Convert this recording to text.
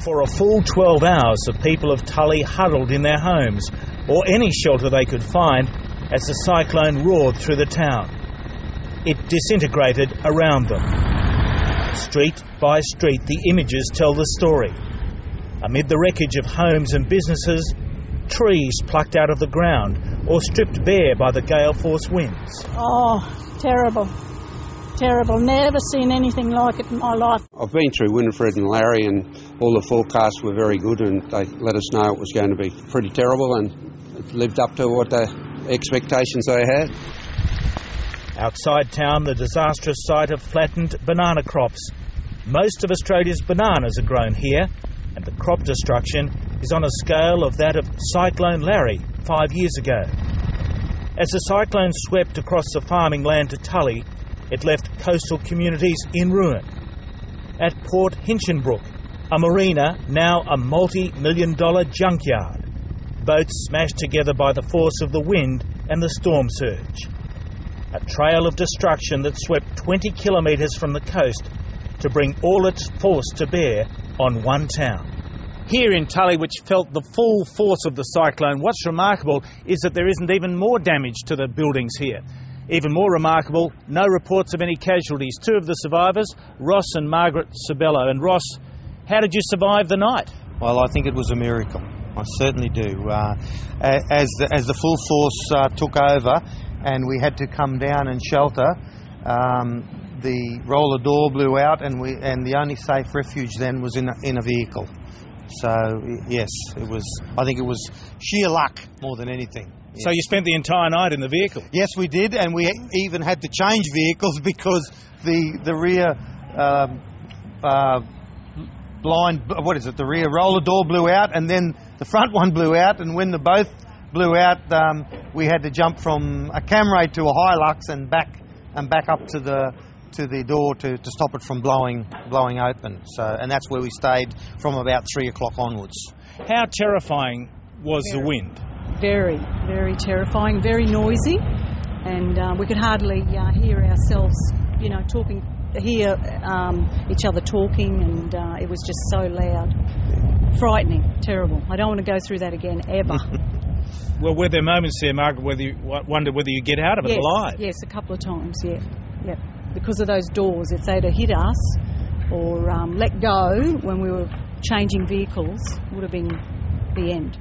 For a full 12 hours, the people of Tully huddled in their homes, or any shelter they could find, as the cyclone roared through the town. It disintegrated around them. Street by street, the images tell the story. Amid the wreckage of homes and businesses, trees plucked out of the ground or stripped bare by the gale force winds. Oh, terrible. Terrible. Never seen anything like it in my life. I've been through Winifred and Larry, and all the forecasts were very good, and they let us know it was going to be pretty terrible, and it lived up to what the expectations they had. Outside town, the disastrous sight of flattened banana crops. Most of Australia's bananas are grown here, and the crop destruction is on a scale of that of Cyclone Larry 5 years ago. As the cyclone swept across the farming land to Tully, it left coastal communities in ruin. At Port Hinchinbrook, a marina, now a multi-million-dollar junkyard. Boats smashed together by the force of the wind and the storm surge. A trail of destruction that swept 20 kilometres from the coast to bring all its force to bear on one town. Here in Tully, which felt the full force of the cyclone, what's remarkable is that there isn't even more damage to the buildings here. Even more remarkable, no reports of any casualties. Two of the survivors, Ross and Margaret Sabello. And Ross, how did you survive the night? Well, I think it was a miracle. I certainly do. As the full force took over and we had to come down and shelter, the roller door blew out, and the only safe refuge then was in a vehicle. So yes, I think it was sheer luck more than anything. So you spent the entire night in the vehicle? Yes, we did, and we even had to change vehicles because the rear the rear roller door blew out, and then the front one blew out, and when the both blew out, we had to jump from a Camry to a Hilux and back up to the door to stop it from blowing open. So, and that's where we stayed from about 3 o'clock onwards. How terrifying was the wind? Very, very terrifying, very noisy, and we could hardly hear ourselves, hear each other talking, and it was just so loud. Frightening, terrible. I don't want to go through that again, ever. Well, were there moments there, Margaret, whether you wondered whether you get out of it alive? Yes, a couple of times, yeah. Because of those doors, if they'd have hit us or let go when we were changing vehicles, it would have been the end.